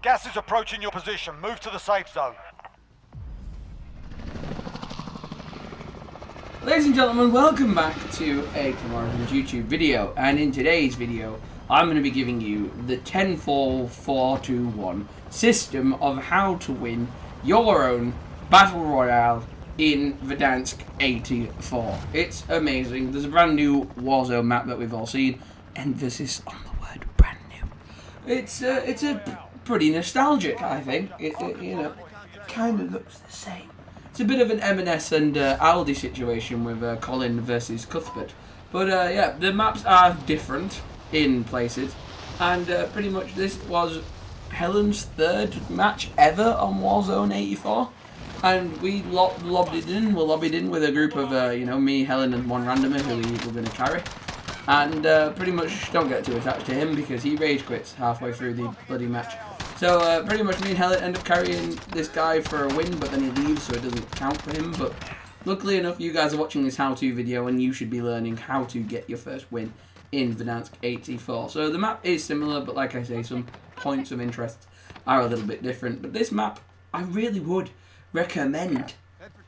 Gas is approaching your position. Move to the safe zone. Ladies and gentlemen, welcome back to a WARZONE YouTube video, and in today's video I'm going to be giving you the 10-4 4-2-1 system of how to win your own Battle Royale in Verdansk 84. It's amazing. There's a brand new Warzone map that we've all seen. Emphasis on the word brand new. It's a pretty nostalgic, I think. It kind of looks the same. It's a bit of an M&S and Aldi situation with Colin versus Cuthbert. But yeah, the maps are different in places. And pretty much this was Helen's third match ever on Warzone 84. And we lobbied in with a group of, me, Helen, and one randomer who we were going to carry. And pretty much don't get too attached to him because he rage quits halfway through the bloody match. So pretty much me and Helen end up carrying this guy for a win, but then he leaves, so it doesn't count for him. But luckily enough, you guys are watching this how-to video, and you should be learning how to get your first win in Verdansk 84. So the map is similar, but like I say, some points of interest are a little bit different. But this map, I really would recommend,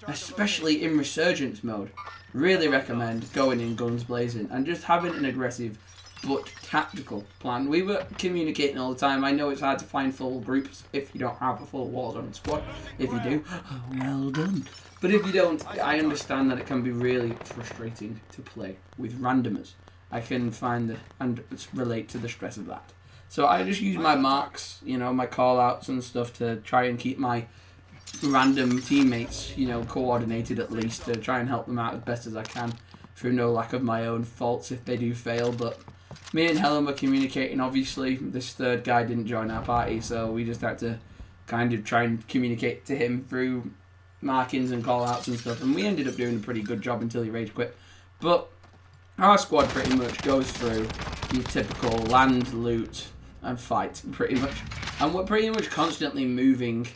especially in Resurgence mode. Really recommend going in guns blazing and just having an aggressive but tactical plan. We were communicating all the time. I know it's hard to find full groups if you don't have a full Warzone squad. If you do, oh, well done. But if you don't, I understand that it can be really frustrating to play with randomers. I can find and relate to the stress of that. So I just use my marks, my call-outs and stuff to try and keep my random teammates, coordinated at least, to try and help them out as best as I can through no lack of my own faults if they do fail. But me and Helen were communicating. Obviously, this third guy didn't join our party, so we just had to kind of try and communicate to him through markings and call-outs and stuff, and we ended up doing a pretty good job until he rage quit. But our squad pretty much goes through your typical land, loot, and fight, pretty much. And we're pretty much constantly moving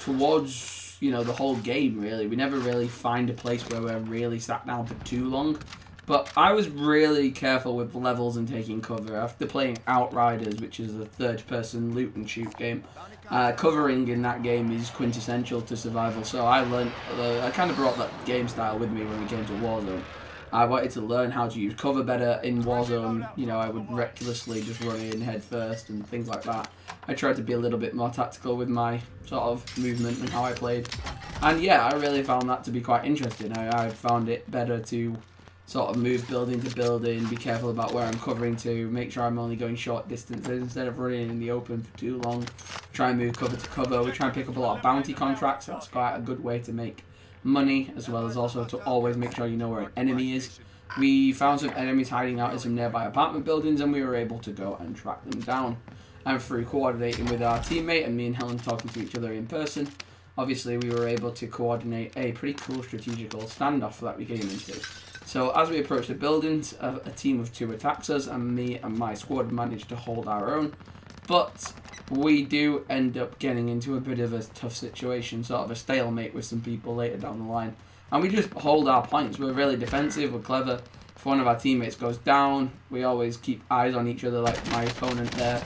towards, the whole game, really. We never really find a place where we're really sat down for too long. But I was really careful with levels and taking cover. After playing Outriders, which is a third-person loot and shoot game, covering in that game is quintessential to survival. So I learned, I kind of brought that game style with me when we came to Warzone. I wanted to learn how to use cover better in Warzone. I would recklessly just run in head first and things like that. I tried to be a little bit more tactical with my sort of movement and how I played. And yeah, I really found that to be quite interesting. I found it better to sort of move building to building, be careful about where I'm covering to, make sure I'm only going short distances instead of running in the open for too long. Try and move cover to cover. We try and pick up a lot of bounty contracts. That's quite a good way to make money, as well as also to always make sure you know where an enemy is. We found some enemies hiding out in some nearby apartment buildings, and we were able to go and track them down. And through coordinating with our teammate and me and Helen talking to each other in person, obviously we were able to coordinate a pretty cool strategical standoff that we came into. So as we approached the buildings, a team of 2 attacks us, and me and my squad managed to hold our own. But we do end up getting into a bit of a tough situation, sort of a stalemate with some people later down the line. And we just hold our points. We're really defensive, we're clever. If one of our teammates goes down, we always keep eyes on each other, like my opponent there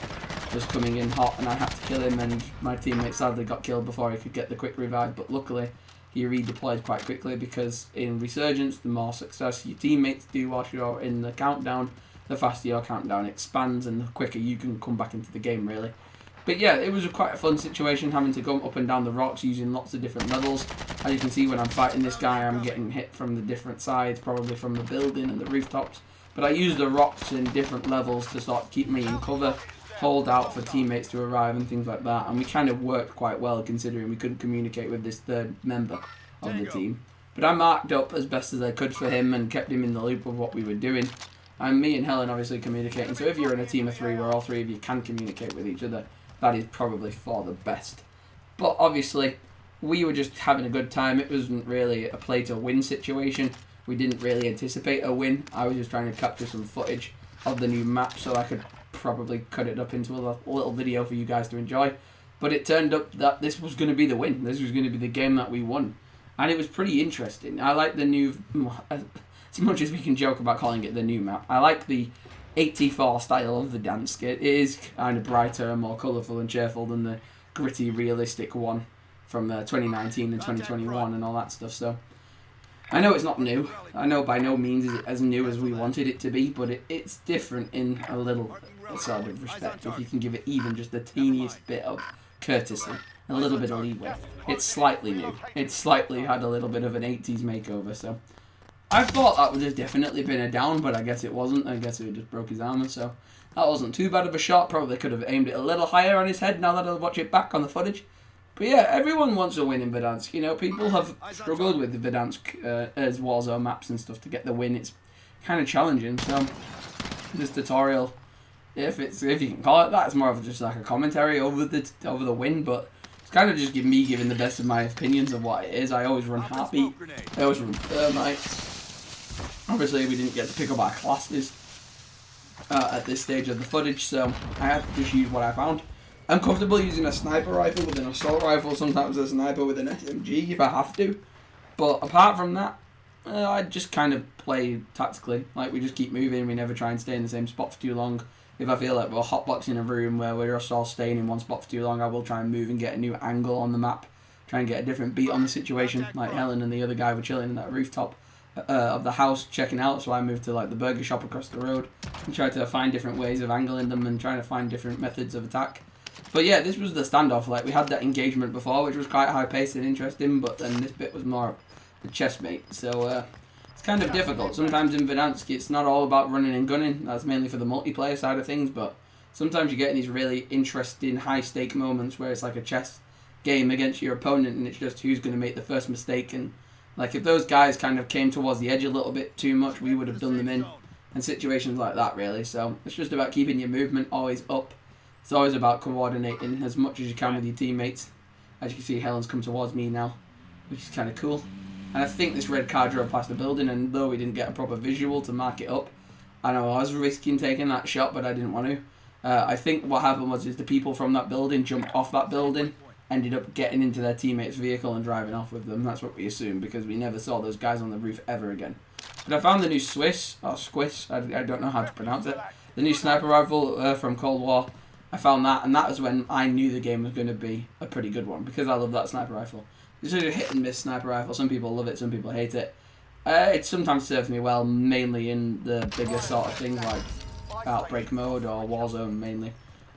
was coming in hot and I had to kill him, and my teammate sadly got killed before he could get the quick revive, but luckily he redeployed quite quickly, because in Resurgence, the more success your teammates do whilst you're in the countdown, the faster your countdown expands and the quicker you can come back into the game, really. But yeah, it was quite a fun situation, having to go up and down the rocks using lots of different levels. As you can see, when I'm fighting this guy, I'm getting hit from the different sides, probably from the building and the rooftops. But I use the rocks in different levels to sort of keep me in cover, hold out for teammates to arrive and things like that. And we kind of worked quite well, considering we couldn't communicate with this third member of the team. But I marked up as best as I could for him and kept him in the loop of what we were doing. And me and Helen obviously communicating. So if you're in a team of 3 where all 3 of you can communicate with each other, that is probably for the best. But obviously, we were just having a good time. It wasn't really a play to win situation. We didn't really anticipate a win. I was just trying to capture some footage of the new map so I could probably cut it up into a little video for you guys to enjoy. But it turned up that this was going to be the win. This was going to be the game that we won. And it was pretty interesting. I like the new, as much as we can joke about calling it the new map, I like the 84 style of Verdansk. It is kind of brighter and more colourful and cheerful than the gritty, realistic one from 2019 and 2021 and all that stuff. So I know it's not new. I know by no means is it as new as we wanted it to be, but it's different in a little sort of respect. If you can give it even just the teeniest bit of courtesy, a little bit of leeway. It's slightly new. It's slightly had a little bit of an 80s makeover, so I thought that would have definitely been a down, but I guess it wasn't. I guess it just broke his armor, so that wasn't too bad of a shot. Probably could have aimed it a little higher on his head now that I watch it back on the footage. But yeah, everyone wants a win in Verdansk. You know, people have struggled with the Verdansk as Warzone maps and stuff to get the win. It's kind of challenging, so this tutorial, if you can call it that, it's more of just like a commentary over the win, but it's kind of just me giving the best of my opinions of what it is. I always run Heartbeat. I always run Thermite. Obviously, we didn't get to pick up our classes at this stage of the footage, so I have to just use what I found. I'm comfortable using a sniper rifle with an assault rifle, sometimes a sniper with an SMG if I have to. But apart from that, I just kind of play tactically. Like, we just keep moving, we never try and stay in the same spot for too long. If I feel like we're hotboxing a room where we're just all staying in one spot for too long, I will try and move and get a new angle on the map. Try and get a different beat on the situation. Like Helen and the other guy were chilling in that rooftop of the house checking out, so I moved to like the burger shop across the road and tried to find different ways of angling them and trying to find different methods of attack. But yeah, this was the standoff. Like, we had that engagement before, which was quite high paced and interesting, but then this bit was more a chessmate, so it's kind of difficult. Sometimes in Verdansk it's not all about running and gunning, that's mainly for the multiplayer side of things, but sometimes you get in these really interesting high stake moments where it's like a chess game against your opponent and it's just who's going to make the first mistake. And like, if those guys kind of came towards the edge a little bit too much, we would have done them in, and situations like that really. So it's just about keeping your movement always up. It's always about coordinating as much as you can with your teammates. As you can see, Helen's come towards me now, which is kind of cool. And I think this red car drove past the building, and though we didn't get a proper visual to mark it up, I know I was risking taking that shot, but I didn't want to. I think what happened was the people from that building jumped off that building, ended up getting into their teammate's vehicle and driving off with them. That's what we assumed, because we never saw those guys on the roof ever again. But I found the new Swiss, or Squiss, I don't know how to pronounce it, the new sniper rifle from Cold War. I found that, and that was when I knew the game was going to be a pretty good one, because I love that sniper rifle. It's a hit and miss sniper rifle. Some people love it, some people hate it. It sometimes serves me well, mainly in the bigger sort of things like Outbreak mode or Warzone mainly.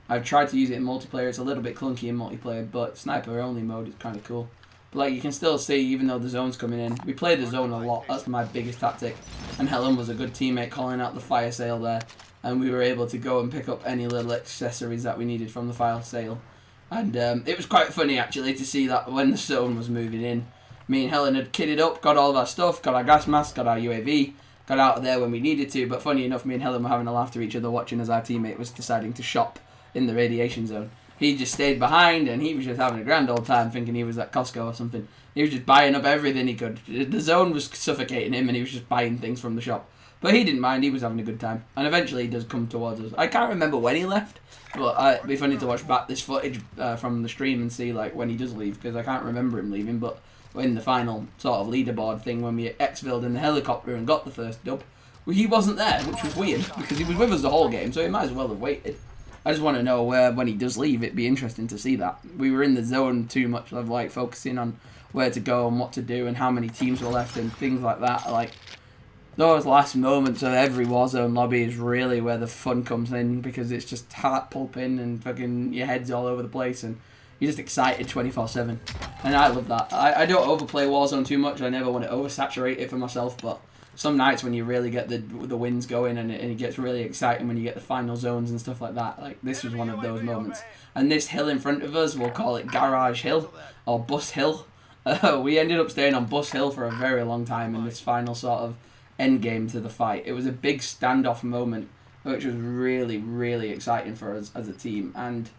I've tried to use it in multiplayer. It's a little bit clunky in multiplayer, but sniper only mode is kind of cool. But like, you can still see, even though the zone's coming in, we play the zone a lot. That's my biggest tactic. And Helen was a good teammate calling out the fire sale there. And we were able to go and pick up any little accessories that we needed from the fire sale. And it was quite funny, actually, to see that when the zone was moving in, me and Helen had kitted up, got all of our stuff, got our gas mask, got our UAV, got out of there when we needed to. But funny enough, me and Helen were having a laugh to each other watching as our teammate was deciding to shop in the radiation zone. He just stayed behind, and he was just having a grand old time, thinking he was at Costco or something. He was just buying up everything he could. The zone was suffocating him, and he was just buying things from the shop. But he didn't mind, he was having a good time. And eventually he does come towards us. I can't remember when he left, but it'd be funny to watch back this footage from the stream and see like when he does leave, because I can't remember him leaving. But in the final sort of leaderboard thing, when we exfilled in the helicopter and got the first dub, he wasn't there, which was weird, because he was with us the whole game, so he might as well have waited. I just want to know when he does leave. It'd be interesting to see that. We were in the zone too much of like focusing on where to go and what to do and how many teams were left and things like that. Like, those last moments of every Warzone lobby is really where the fun comes in, because it's just heart pulping and fucking your head's all over the place and you're just excited 24/7. And I love that. I don't overplay Warzone too much. I never want to oversaturate it for myself, but some nights when you really get the wins going and it gets really exciting when you get the final zones and stuff like that, like this was one of those moments. And this hill in front of us, we'll call it Garage Hill or Bus Hill. We ended up staying on Bus Hill for a very long time in this final sort of end game to the fight. It was a big standoff moment, which was really, really exciting for us as a team. And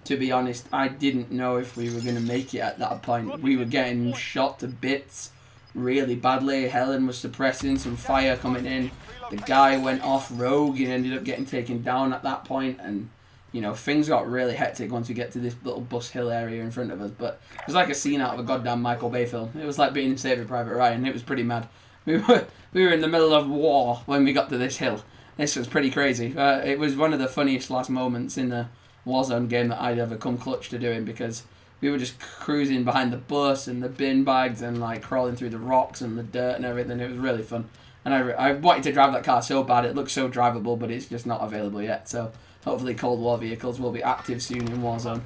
to be honest, I didn't know if we were going to make it at that point. We were getting shot to bits really badly. Helen was suppressing some fire coming in. The guy went off rogue and ended up getting taken down at that point. And, you know, things got really hectic once we get to this little Bus Hill area in front of us. But it was like a scene out of a goddamn Michael Bay film. It was like being in Saving Private Ryan. It was pretty mad. We were in the middle of war when we got to this hill, This was pretty crazy. It was one of the funniest last moments in the Warzone game that I'd ever come clutch to doing, because we were just cruising behind the bus and the bin bags and like crawling through the rocks and the dirt and everything. It was really fun. And I wanted to drive that car so bad. It looks so drivable, but it's just not available yet. So hopefully Cold War vehicles will be active soon in Warzone,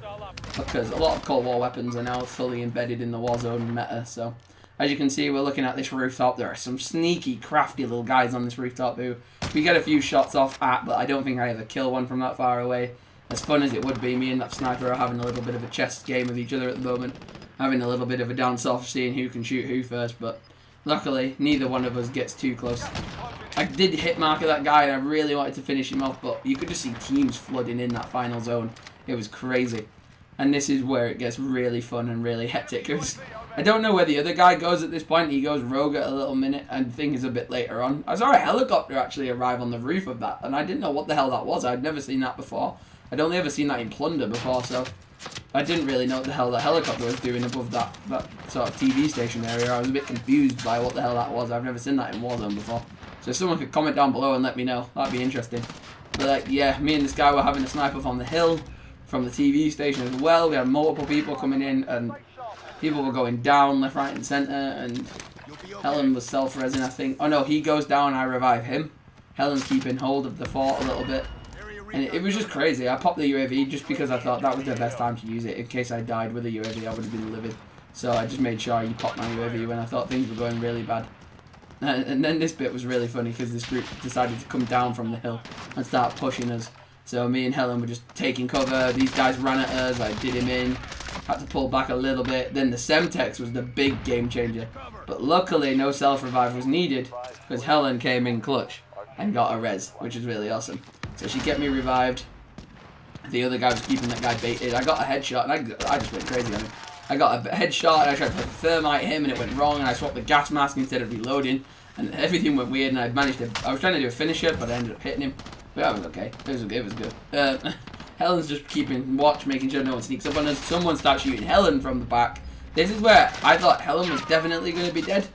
because a lot of Cold War weapons are now fully embedded in the Warzone meta. So as you can see, we're looking at this rooftop. There are some sneaky, crafty little guys on this rooftop who we get a few shots off at, but I don't think I ever kill one from that far away. As fun as it would be, me and that sniper are having a little bit of a chess game with each other at the moment, having a little bit of a dance off, seeing who can shoot who first, but luckily neither one of us gets too close. I did hit marker that guy and I really wanted to finish him off, but you could just see teams flooding in that final zone. It was crazy. And this is where it gets really fun and really hectic. I don't know where the other guy goes at this point. He goes rogue at a little minute, and thing is a bit later on. I saw a helicopter actually arrive on the roof of that, and I didn't know what the hell that was. I'd never seen that before. I'd only ever seen that in Plunder before, so I didn't really know what the hell the helicopter was doing above that sort of TV station area. I was a bit confused by what the hell that was. I've never seen that in Warzone before. So if someone could comment down below and let me know, that'd be interesting. But like, yeah, me and this guy were having a snipe off on the hill from the TV station as well. We had multiple people coming in, and people were going down left, right, and centre. And Helen was self-resing, I think. Oh no, he goes down, I revive him. Helen's keeping hold of the fort a little bit. And it was just crazy. I popped the UAV just because I thought that was the best time to use it. In case I died with a UAV, I would have been livid. So I just made sure I popped my UAV when I thought things were going really bad. And then this bit was really funny because this group decided to come down from the hill and start pushing us. So me and Helen were just taking cover. These guys ran at us. I did him in. Had to pull back a little bit. Then the Semtex was the big game changer. But luckily no self-revive was needed because Helen came in clutch and got a res, which was really awesome. So she kept me revived. The other guy was keeping that guy baited. I got a headshot and I just went crazy on him. I got a headshot and I tried to thermite him and it went wrong, and I swapped the gas mask instead of reloading and everything went weird, and I was trying to do a finisher, but I ended up hitting him. But that was okay. It was good. Helen's just keeping watch, making sure no one sneaks up on us. Someone starts shooting Helen from the back. This is where I thought Helen was definitely going to be dead,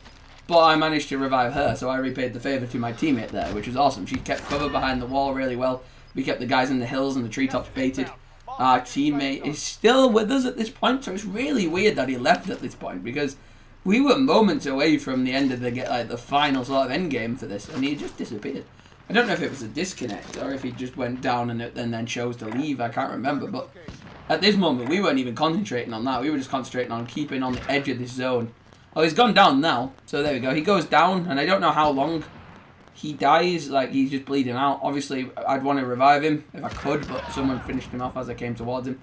but I managed to revive her, so I repaid the favour to my teammate there, which was awesome. She kept cover behind the wall really well. We kept the guys in the hills and the treetops baited. Our teammate is still with us at this point, so it's really weird that he left at this point, because we were moments away from the end of the final sort of end game for this, and he just disappeared. I don't know if it was a disconnect or if he just went down and then chose to leave. I can't remember, but at this moment we weren't even concentrating on that. We were just concentrating on keeping on the edge of this zone. Oh, he's gone down now, so there we go. He goes down, and I don't know how long he dies. Like, he's just bleeding out. Obviously, I'd want to revive him if I could, but someone finished him off as I came towards him.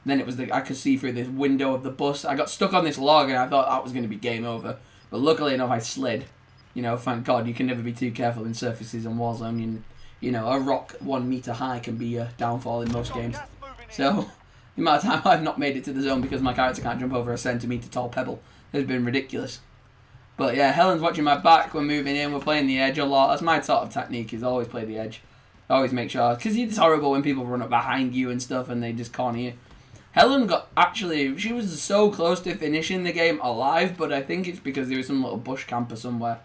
Then it was I could see through this window of the bus. I got stuck on this log, and I thought that was going to be game over. But luckily enough, I slid. You know, thank God, you can never be too careful in surfaces on Warzone. You know, a rock 1 meter high can be a downfall in most games. So, the amount of time I've not made it to the zone because my character can't jump over a centimetre tall pebble has been ridiculous. But yeah, Helen's watching my back. We're moving in. We're playing the edge a lot. That's my sort of technique, is always play the edge. I always make sure, because it's horrible when people run up behind you and stuff and they just corner you. Helen she was so close to finishing the game alive, but I think it's because there was some little bush camper somewhere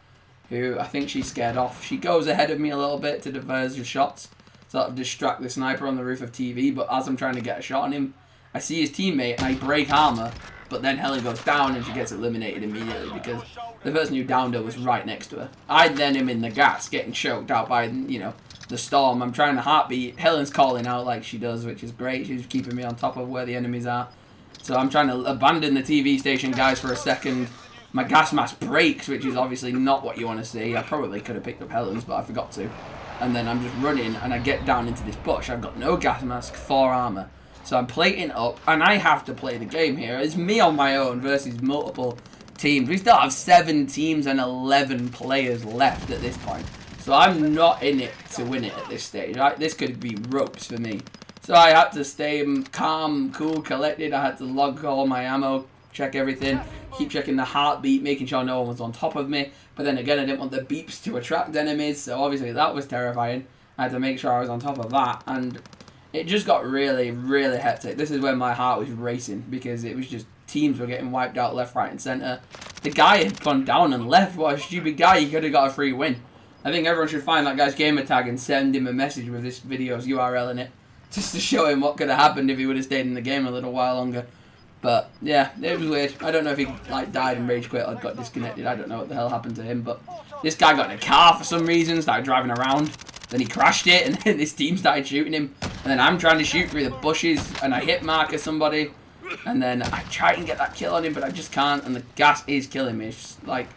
who I think she scared off. She goes ahead of me a little bit to diverse your shots, sort of distract the sniper on the roof of TV, but as I'm trying to get a shot on him, I see his teammate and I break armor, but then Helen goes down and she gets eliminated immediately because the person who downed her was right next to her. I then am in the gas, getting choked out by, you know, the storm. I'm trying to heartbeat. Helen's calling out like she does, which is great. She's keeping me on top of where the enemies are. So I'm trying to abandon the TV station guys for a second. My gas mask breaks, which is obviously not what you want to see. I probably could have picked up Helen's, but I forgot to. And then I'm just running, and I get down into this bush. I've got no gas mask, 4 armor. So I'm plating up, and I have to play the game here. It's me on my own versus multiple teams. We still have 7 teams and 11 players left at this point. So I'm not in it to win it at this stage. This could be ropes for me. So I had to stay calm, cool, collected. I had to log all my ammo, check everything, keep checking the heartbeat, making sure no one was on top of me. But then again, I didn't want the beeps to attract enemies, so obviously that was terrifying. I had to make sure I was on top of that, and it just got really, really hectic. This is when my heart was racing, because it was just teams were getting wiped out left, right, and centre. The guy had gone down and left. What a stupid guy. He could have got a free win. I think everyone should find that guy's gamer tag and send him a message with this video's URL in it, just to show him what could have happened if he would have stayed in the game a little while longer. But yeah, it was weird. I don't know if he like died and rage quit or got disconnected. I don't know what the hell happened to him. But this guy got in a car for some reason, started driving around. Then he crashed it, and then his team started shooting him. And then I'm trying to shoot through the bushes, and I hit marker somebody. And then I try and get that kill on him, but I just can't. And the gas is killing me. It's just like,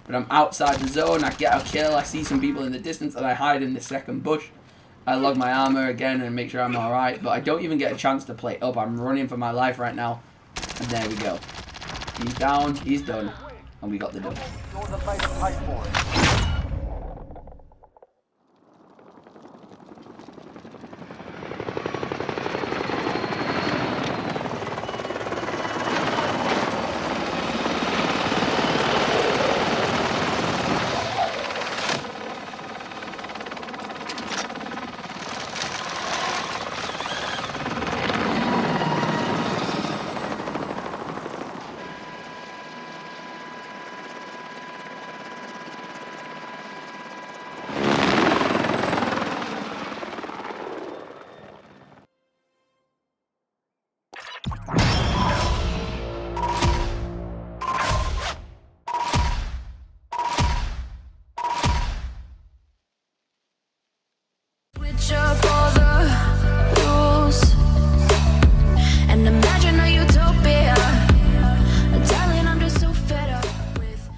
but I'm outside the zone. I get a kill. I see some people in the distance, and I hide in the second bush. I log my armor again and make sure I'm alright. But I don't even get a chance to play up. I'm running for my life right now. And there we go. He's down. He's done. And we got the dub. You're the made them pay for it. Switch up all the rules and imagine a utopia. Darling, I'm just so fed up with.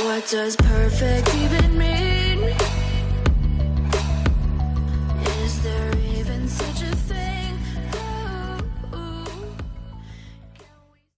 What does perfect even mean?